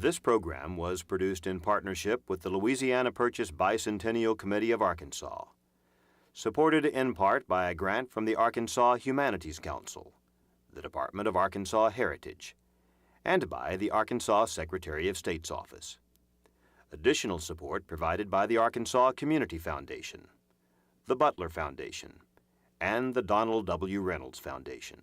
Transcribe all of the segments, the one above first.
This program was produced in partnership with the Louisiana Purchase Bicentennial Committee of Arkansas, supported in part by a grant from the Arkansas Humanities Council, the Department of Arkansas Heritage, and by the Arkansas Secretary of State's Office. Additional support provided by the Arkansas Community Foundation, the Butler Foundation, and the Donald W. Reynolds Foundation.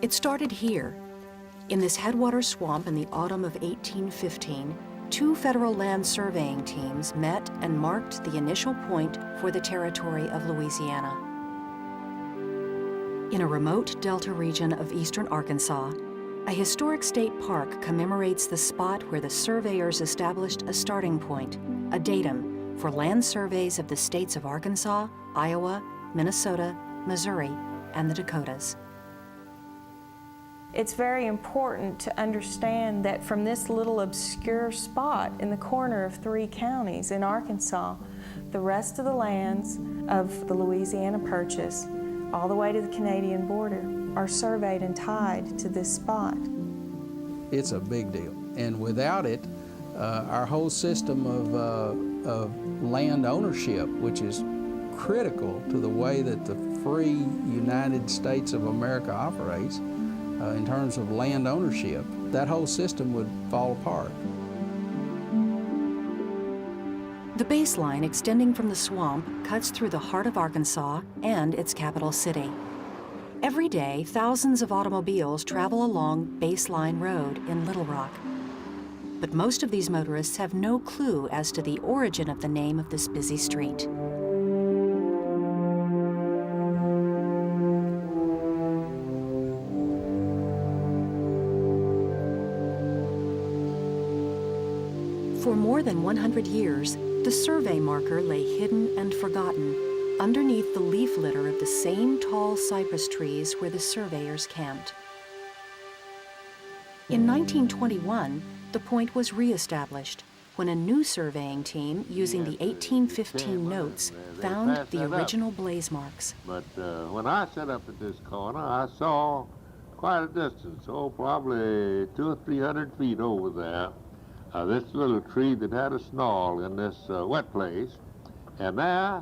It started here. In this headwater swamp in the autumn of 1815, two federal land surveying teams met and marked the initial point for the territory of Louisiana. In a remote delta region of eastern Arkansas, a historic state park commemorates the spot where the surveyors established a starting point, a datum, for land surveys of the states of Arkansas, Iowa, Minnesota, Missouri, and the Dakotas. It's very important to understand that from this little obscure spot in the corner of 3 counties in Arkansas, the rest of the lands of the Louisiana Purchase, all the way to the Canadian border, are surveyed and tied to this spot. It's a big deal, and without it, our whole system of land ownership, which is critical to the way that the free United States of America operates, in terms of land ownership, that whole system would fall apart. The baseline extending from the swamp cuts through the heart of Arkansas and its capital city. Every day, thousands of automobiles travel along Baseline Road in Little Rock. But most of these motorists have no clue as to the origin of the name of this busy street. For more than 100 years, the survey marker lay hidden and forgotten underneath the leaf litter of the same tall cypress trees where the surveyors camped. In 1921, the point was reestablished when a new surveying team using the 1815 notes found the original blaze marks. But when I set up at this corner, I saw quite a distance, probably 200 or 300 feet over there, this little tree that had a snarl in this wet place, and there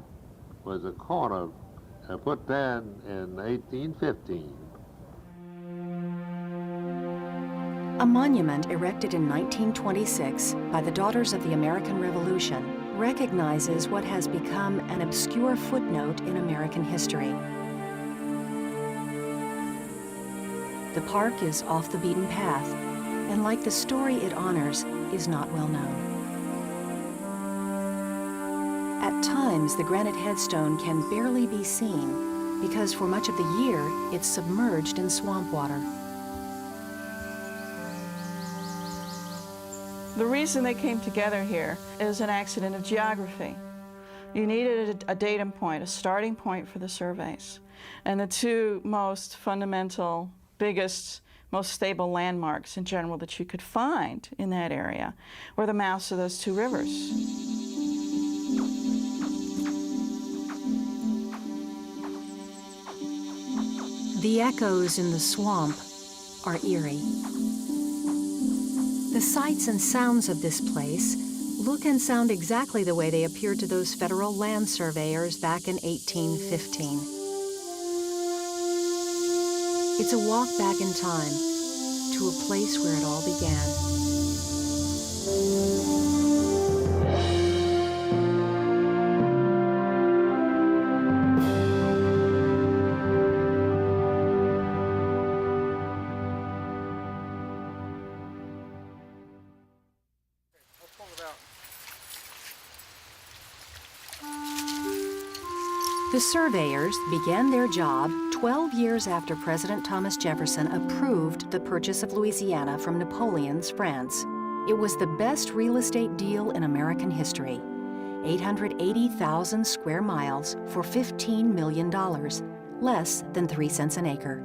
was a corner put there in 1815. A monument erected in 1926 by the Daughters of the American Revolution recognizes what has become an obscure footnote in American history. The park is off the beaten path, and like the story it honors, is not well known. At times, the granite headstone can barely be seen because for much of the year, it's submerged in swamp water. The reason they came together here is an accident of geography. You needed a datum point, a starting point for the surveys. And the two most fundamental, biggest, most stable landmarks in general that you could find in that area were the mouths of those two rivers. The echoes in the swamp are eerie. The sights and sounds of this place look and sound exactly the way they appeared to those federal land surveyors back in 1815. It's a walk back in time to a place where it all began. The surveyors began their job 12 years after President Thomas Jefferson approved the purchase of Louisiana from Napoleon's France. It was the best real estate deal in American history. 880,000 square miles for $15 million, less than 3 cents an acre.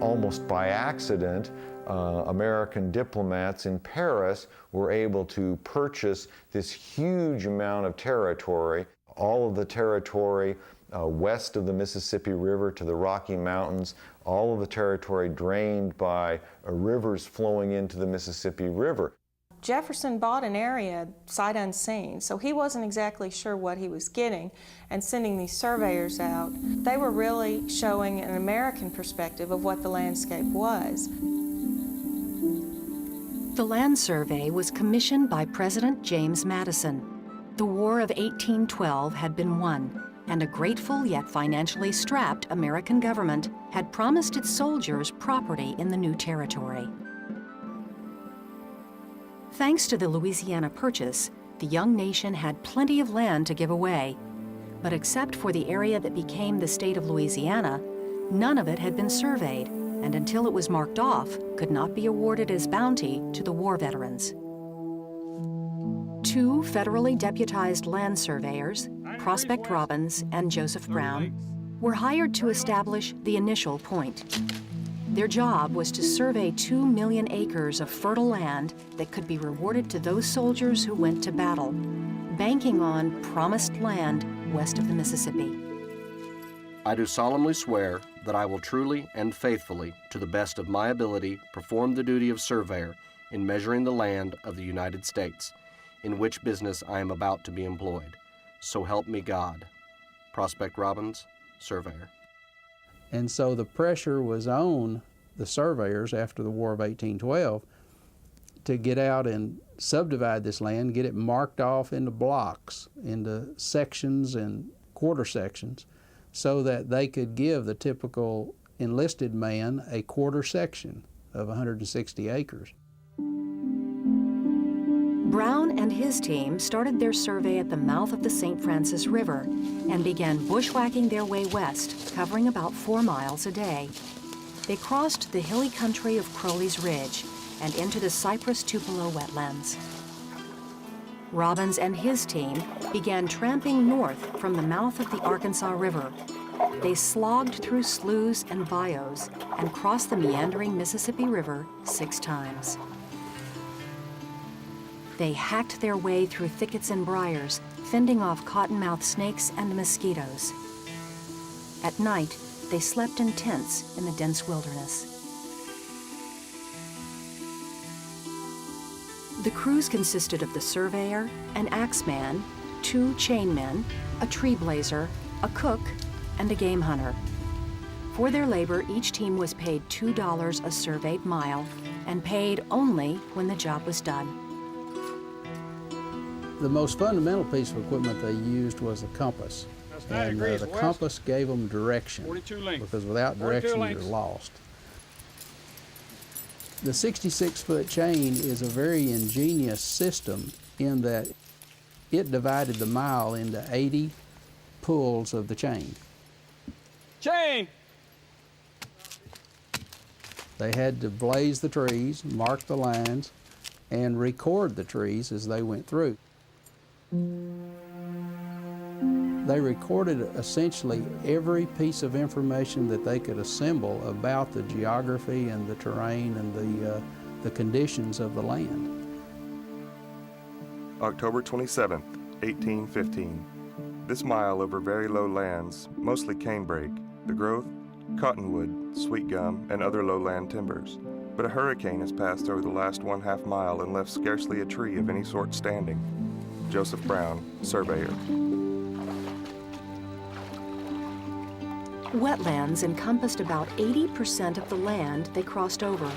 Almost by accident, American diplomats in Paris were able to purchase this huge amount of territory. All of the territory west of the Mississippi River to the Rocky Mountains, all of the territory drained by rivers flowing into the Mississippi River. Jefferson bought an area sight unseen, so he wasn't exactly sure what he was getting, and sending these surveyors out, they were really showing an American perspective of what the landscape was. The land survey was commissioned by President James Madison. The War of 1812 had been won, and a grateful yet financially strapped American government had promised its soldiers property in the new territory. Thanks to the Louisiana Purchase, the young nation had plenty of land to give away. But except for the area that became the state of Louisiana, none of it had been surveyed, and until it was marked off, could not be awarded as bounty to the war veterans. 2 federally deputized land surveyors, Prospect Robbins and Joseph Brown, were hired to establish the initial point. Their job was to survey 2 million acres of fertile land that could be rewarded to those soldiers who went to battle, banking on promised land west of the Mississippi. I do solemnly swear that I will truly and faithfully, to the best of my ability, perform the duty of surveyor in measuring the land of the United States, in which business I am about to be employed. So help me God. Prospect Robbins, Surveyor. And so the pressure was on the surveyors after the War of 1812 to get out and subdivide this land, get it marked off into blocks, into sections and quarter sections, so that they could give the typical enlisted man a quarter section of 160 acres. Brown and his team started their survey at the mouth of the St. Francis River and began bushwhacking their way west, covering about 4 miles a day. They crossed the hilly country of Crowley's Ridge and into the Cypress Tupelo wetlands. Robbins and his team began tramping north from the mouth of the Arkansas River. They slogged through sloughs and bayous and crossed the meandering Mississippi River 6 times. They hacked their way through thickets and briars, fending off cottonmouth snakes and mosquitoes. At night, they slept in tents in the dense wilderness. The crews consisted of the surveyor, an axeman, 2 chainmen, a tree blazer, a cook, and a game hunter. For their labor, each team was paid $2 a surveyed mile and paid only when the job was done. The most fundamental piece of equipment they used was the compass. And the compass gave them direction, because without direction you're lost. The 66-foot chain is a very ingenious system in that it divided the mile into 80 pulls of the chain. Chain! They had to blaze the trees, mark the lines, and record the trees as they went through. They recorded essentially every piece of information that they could assemble about the geography and the terrain and the conditions of the land. October 27th, 1815. This mile over very low lands, mostly canebrake, the growth, cottonwood, sweet gum, and other lowland timbers. But a hurricane has passed over the last 1/2 mile and left scarcely a tree of any sort standing. Joseph Brown, Surveyor. Wetlands encompassed about 80% of the land they crossed over.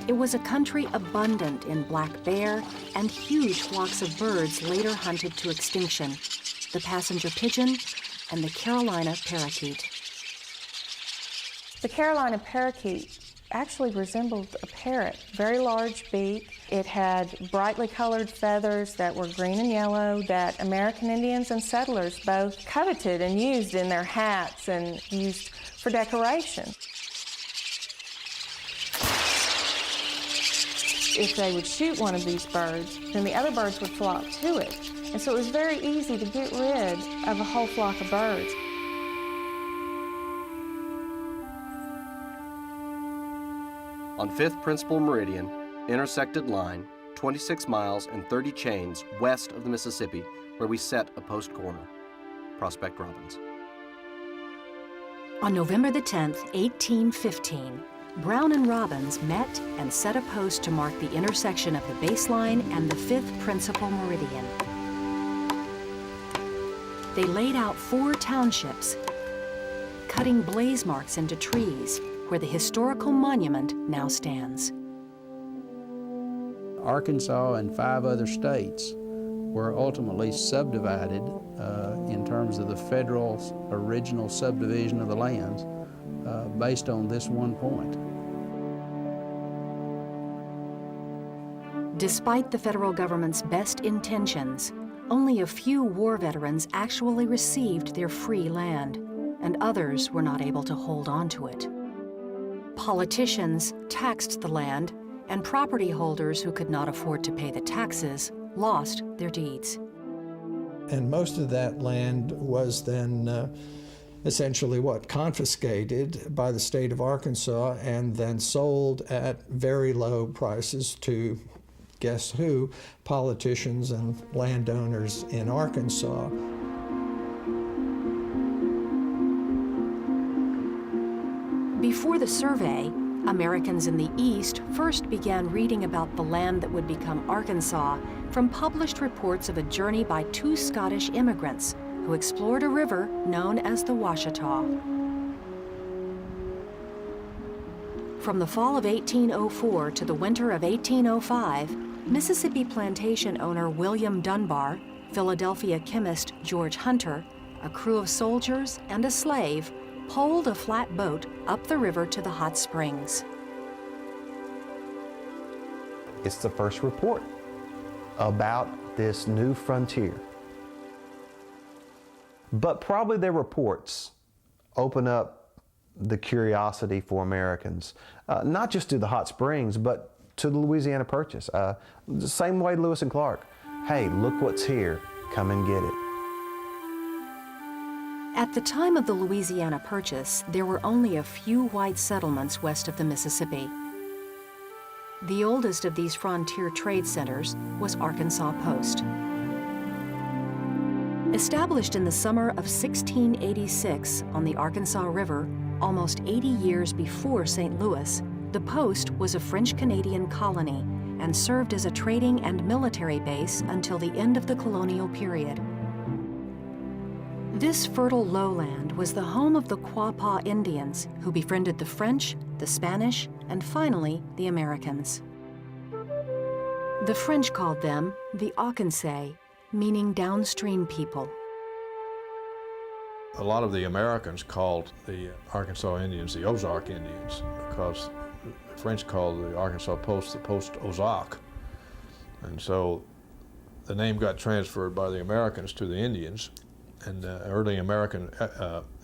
It was a country abundant in black bear and huge flocks of birds later hunted to extinction. The passenger pigeon, and the Carolina parakeet. The Carolina parakeet actually resembled a parrot, very large beak. It had brightly colored feathers that were green and yellow that American Indians and settlers both coveted and used in their hats and used for decoration. If they would shoot one of these birds, then the other birds would flock to it. And so it was very easy to get rid of a whole flock of birds. On 5th Principal Meridian, intersected line, 26 miles and 30 chains west of the Mississippi, where we set a post corner. Prospect Robbins. On November the 10th, 1815, Brown and Robbins met and set a post to mark the intersection of the baseline and the 5th Principal Meridian. They laid out 4 townships, cutting blaze marks into trees where the historical monument now stands. Arkansas and 5 other states were ultimately subdivided in terms of the federal original subdivision of the lands based on this one point. Despite the federal government's best intentions, only a few war veterans actually received their free land, and others were not able to hold on to it. Politicians taxed the land, and property holders who could not afford to pay the taxes lost their deeds. And most of that land was then essentially confiscated by the state of Arkansas and then sold at very low prices to, guess who, politicians and landowners in Arkansas. Before the survey, Americans in the East first began reading about the land that would become Arkansas from published reports of a journey by 2 Scottish immigrants who explored a river known as the Washita. From the fall of 1804 to the winter of 1805, Mississippi plantation owner William Dunbar, Philadelphia chemist George Hunter, a crew of soldiers, and a slave poled a flat boat up the river to the hot springs. It's the first report about this new frontier. But probably their reports open up the curiosity for Americans, not just to the hot springs, but to the Louisiana Purchase. The same way Lewis and Clark. Hey, look what's here, come and get it. At the time of the Louisiana Purchase, there were only a few white settlements west of the Mississippi. The oldest of these frontier trade centers was Arkansas Post. Established in the summer of 1686 on the Arkansas River, almost 80 years before St. Louis, the post was a French-Canadian colony and served as a trading and military base until the end of the colonial period. This fertile lowland was the home of the Quapaw Indians, who befriended the French, the Spanish, and finally the Americans. The French called them the Ocansay, meaning downstream people. A lot of the Americans called the Arkansas Indians the Ozark Indians because the French called the Arkansas Post the Post Ozark. And so the name got transferred by the Americans to the Indians. And the early American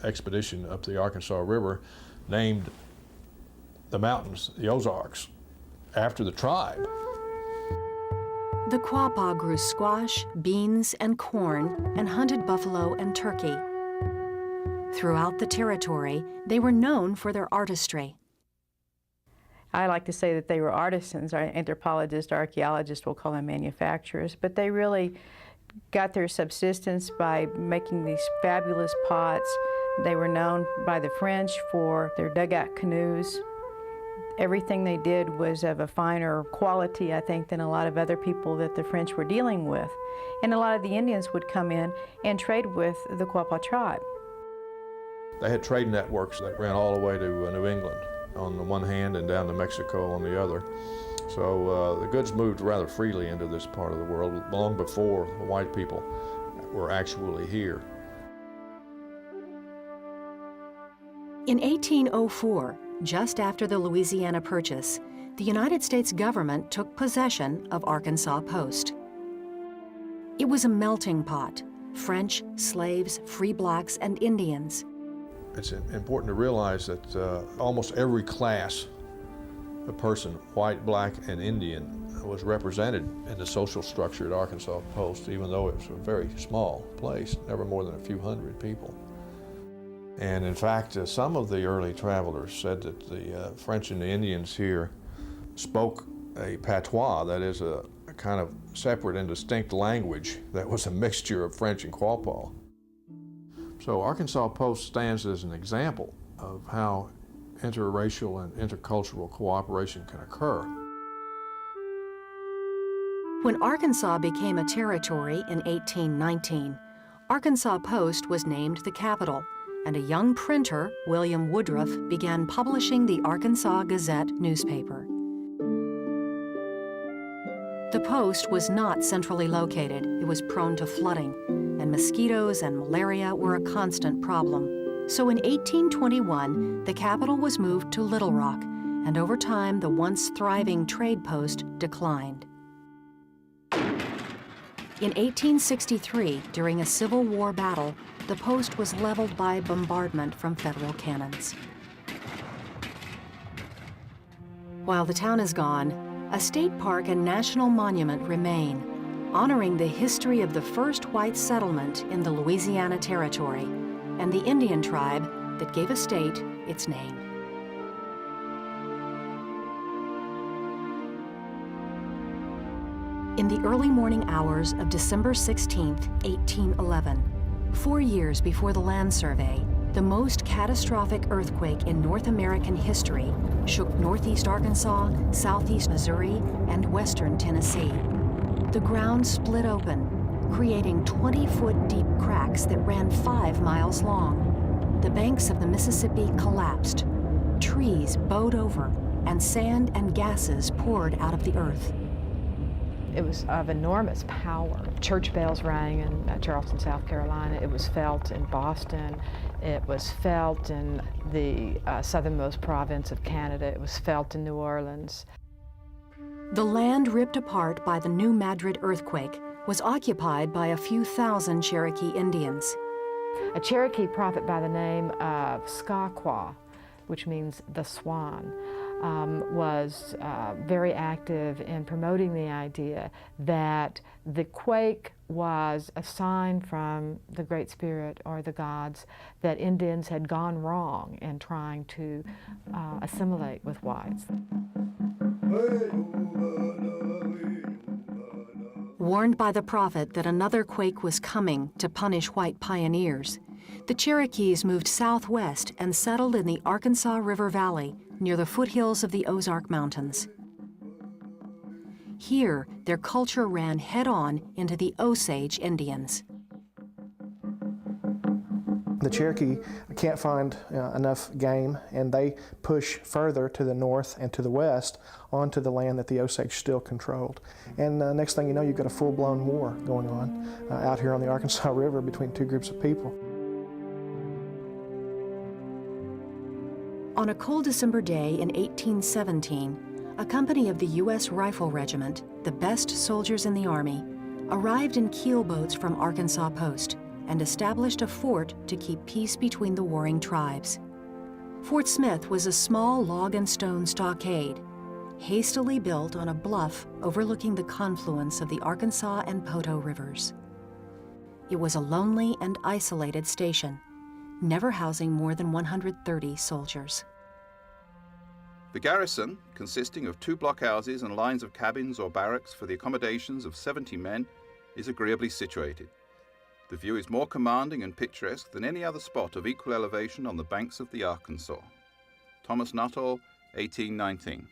expedition up the Arkansas River named the mountains the Ozarks after the tribe. The Quapaw grew squash, beans, and corn, and hunted buffalo and turkey. Throughout the territory, they were known for their artistry. I like to say that they were artisans. Our anthropologists, archaeologists will call them manufacturers, but they really got their subsistence by making these fabulous pots. They were known by the French for their dugout canoes. Everything they did was of a finer quality, I think, than a lot of other people that the French were dealing with. And a lot of the Indians would come in and trade with the Quapaw tribe. They had trade networks that ran all the way to New England on the one hand and down to Mexico on the other. So the goods moved rather freely into this part of the world long before the white people were actually here. In 1804, just after the Louisiana Purchase, the United States government took possession of Arkansas Post. It was a melting pot: French, slaves, free blacks, and Indians. It's important to realize that almost every class of person, white, black, and Indian, was represented in the social structure at Arkansas Post, even though it was a very small place, never more than a few hundred people. And in fact, some of the early travelers said that the French and the Indians here spoke a patois, that is a kind of separate and distinct language that was a mixture of French and Quapaw. So Arkansas Post stands as an example of how interracial and intercultural cooperation can occur. When Arkansas became a territory in 1819, Arkansas Post was named the capital, and a young printer, William Woodruff, began publishing the Arkansas Gazette newspaper. The Post was not centrally located. It was prone to flooding, and mosquitoes and malaria were a constant problem. So in 1821, the capital was moved to Little Rock, and over time, the once thriving trade post declined. In 1863, during a Civil War battle, the post was leveled by bombardment from federal cannons. While the town is gone, a state park and national monument remain, honoring the history of the first white settlement in the Louisiana Territory and the Indian tribe that gave a state its name. In the early morning hours of December 16, 1811, 4 years before the land survey, the most catastrophic earthquake in North American history shook northeast Arkansas, southeast Missouri, and western Tennessee. The ground split open, creating 20-foot deep cracks that ran 5 miles long. The banks of the Mississippi collapsed. Trees bowed over, and sand and gases poured out of the earth. It was of enormous power. Church bells rang in Charleston, South Carolina. It was felt in Boston. It was felt in the southernmost province of Canada. It was felt in New Orleans. The land ripped apart by the New Madrid earthquake was occupied by a few thousand Cherokee Indians. A Cherokee prophet by the name of Skakwa, which means the swan, was very active in promoting the idea that the quake was a sign from the Great Spirit or the gods that Indians had gone wrong in trying to assimilate with whites. Warned by the prophet that another quake was coming to punish white pioneers, the Cherokees moved southwest and settled in the Arkansas River Valley near the foothills of the Ozark Mountains. Here, their culture ran head-on into the Osage Indians. The Cherokee can't find enough game, and they push further to the north and to the west onto the land that the Osage still controlled. And next thing you know, you've got a full-blown war going on out here on the Arkansas River between two groups of people. On a cold December day in 1817, a company of the U.S. Rifle Regiment, the best soldiers in the Army, arrived in keelboats from Arkansas Post and established a fort to keep peace between the warring tribes. Fort Smith was a small log and stone stockade, hastily built on a bluff overlooking the confluence of the Arkansas and Poteau rivers. It was a lonely and isolated station, never housing more than 130 soldiers. The garrison, consisting of 2 blockhouses and lines of cabins or barracks for the accommodations of 70 men, is agreeably situated. The view is more commanding and picturesque than any other spot of equal elevation on the banks of the Arkansas. Thomas Nuttall, 1819.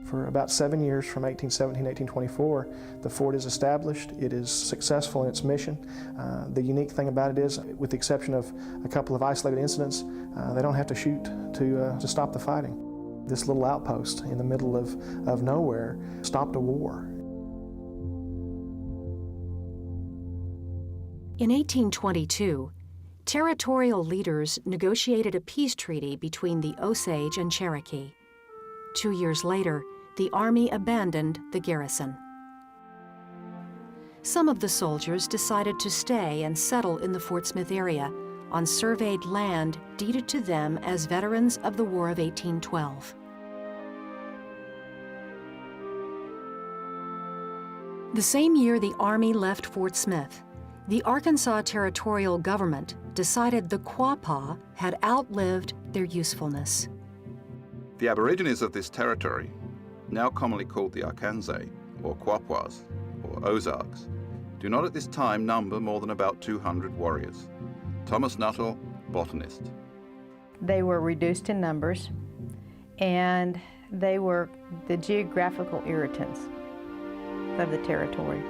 For about 7 years, from 1817 to 1824, the fort is established. It is successful in its mission. The unique thing about it is, with the exception of a couple of isolated incidents, they don't have to shoot to stop the fighting. This little outpost in the middle of nowhere stopped a war. In 1822, Territorial leaders negotiated a peace treaty between the Osage and Cherokee. 2 years later, the Army abandoned the garrison. Some of the soldiers decided to stay and settle in the Fort Smith area on surveyed land deeded to them as veterans of the War of 1812. The same year the Army left Fort Smith, the Arkansas Territorial Government decided the Quapaw had outlived their usefulness. The Aborigines of this territory, now commonly called the Arkansas, or Quapaws, or Ozarks, do not at this time number more than about 200 warriors. Thomas Nuttall, botanist. They were reduced in numbers, and they were the geographical irritants of the territory.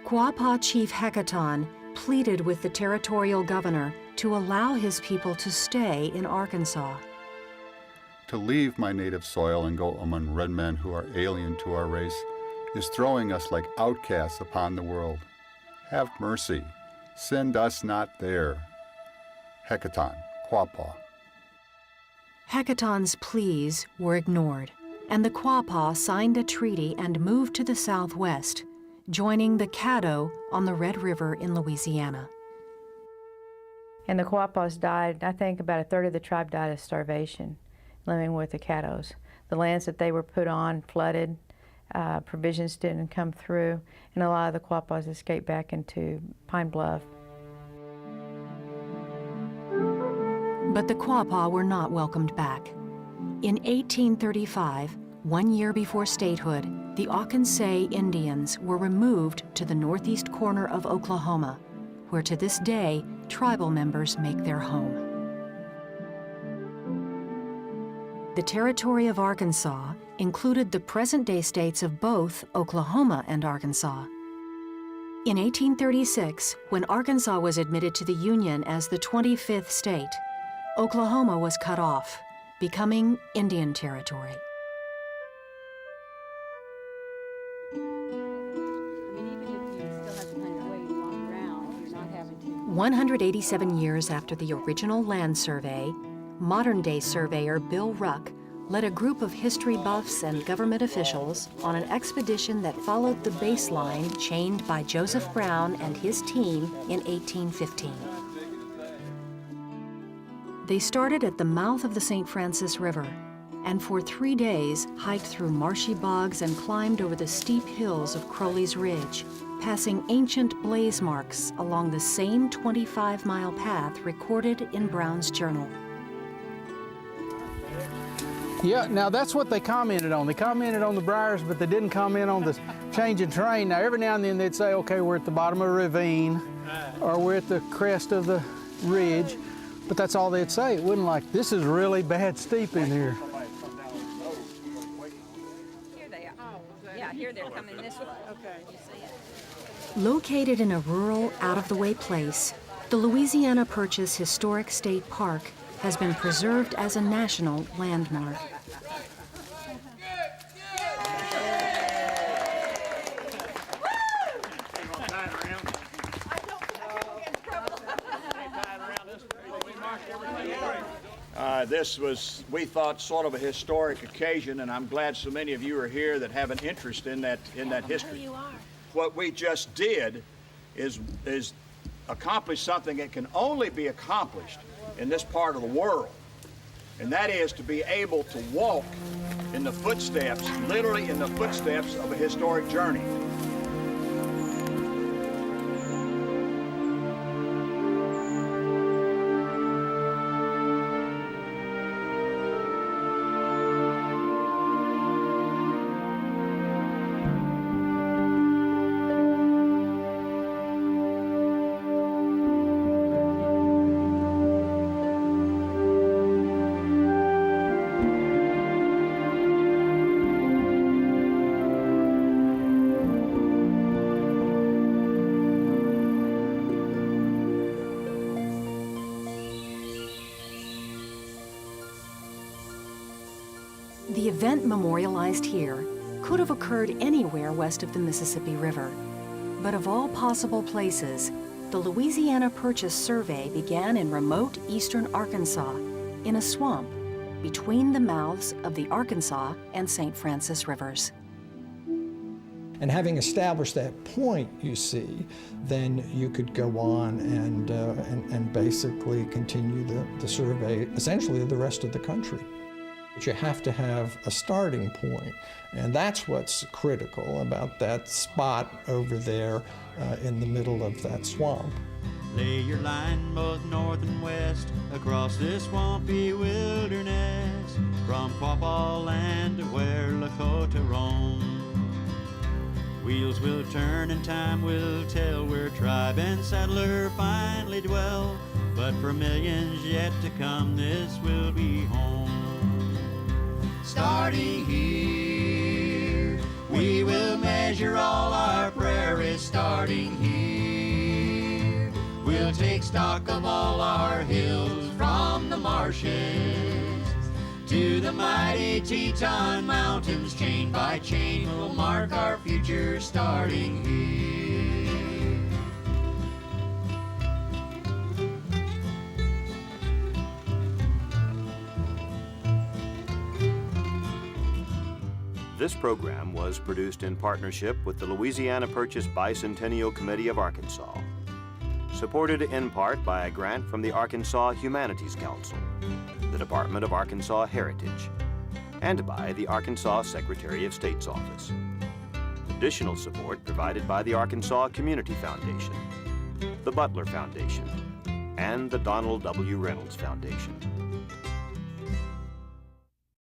Quapaw Chief Hecatoon pleaded with the territorial governor to allow his people to stay in Arkansas. To leave my native soil and go among red men who are alien to our race is throwing us like outcasts upon the world. Have mercy. Send us not there. Hecatoon, Quapaw. Hecatoon's pleas were ignored, and the Quapaw signed a treaty and moved to the southwest, joining the Caddo on the Red River in Louisiana. And the Quapaws died, I think about a third of the tribe died of starvation, living with the Caddos. The lands that they were put on flooded, provisions didn't come through, and a lot of the Quapaws escaped back into Pine Bluff. But the Quapaw were not welcomed back. In 1835, 1 year before statehood, the Arkansas Indians were removed to the northeast corner of Oklahoma, where to this day, tribal members make their home. The territory of Arkansas included the present-day states of both Oklahoma and Arkansas. In 1836, when Arkansas was admitted to the Union as the 25th state, Oklahoma was cut off, becoming Indian Territory. 187 years after the original land survey, modern-day surveyor Bill Ruck led a group of history buffs and government officials on an expedition that followed the baseline chained by Joseph Brown and his team in 1815. They started at the mouth of the St. Francis River, and for 3 days hiked through marshy bogs and climbed over the steep hills of Crowley's Ridge, passing ancient blaze marks along the same 25-mile path recorded in Brown's journal. Yeah, now that's what they commented on. They commented on the briars, but they didn't comment on the change in terrain. Now, every now and then they'd say, okay, we're at the bottom of a ravine, or we're at the crest of the ridge, but that's all they'd say. It wasn't like, this is really bad steep in here. Here they are. Oh, yeah, here they're coming this way. Okay, you see it? Located in a rural, out-of-the-way place, the Louisiana Purchase Historic State Park has been preserved as a national landmark. This was, we thought, sort of a historic occasion, and I'm glad so many of you are here that have an interest in that history. You are. What we just did is accomplish something that can only be accomplished in this part of the world, and that is to be able to walk in the footsteps, literally in the footsteps of a historic journey. The event memorialized here could have occurred anywhere west of the Mississippi River, but of all possible places, The Louisiana Purchase Survey began in remote eastern Arkansas, in a swamp between the mouths of the Arkansas and St. Francis rivers. And having established that point, you see, then you could go on and basically continue the survey, essentially of the rest of the country. But you have to have a starting point, and that's what's critical about that spot over there in the middle of that swamp. Lay your line both north and west across this swampy wilderness, from Quapaw land to where Lakota roam. Wheels will turn and time will tell where tribe and settler finally dwell, but for millions yet to come this will be home. Starting here, we will measure all our prairies. Starting here, we'll take stock of all our hills, from the marshes to the mighty Teton Mountains. Chain by chain we'll mark our future, starting here. This program was produced in partnership with the Louisiana Purchase Bicentennial Committee of Arkansas, supported in part by a grant from the Arkansas Humanities Council, the Department of Arkansas Heritage, and by the Arkansas Secretary of State's Office. Additional support provided by the Arkansas Community Foundation, the Butler Foundation, and the Donald W. Reynolds Foundation.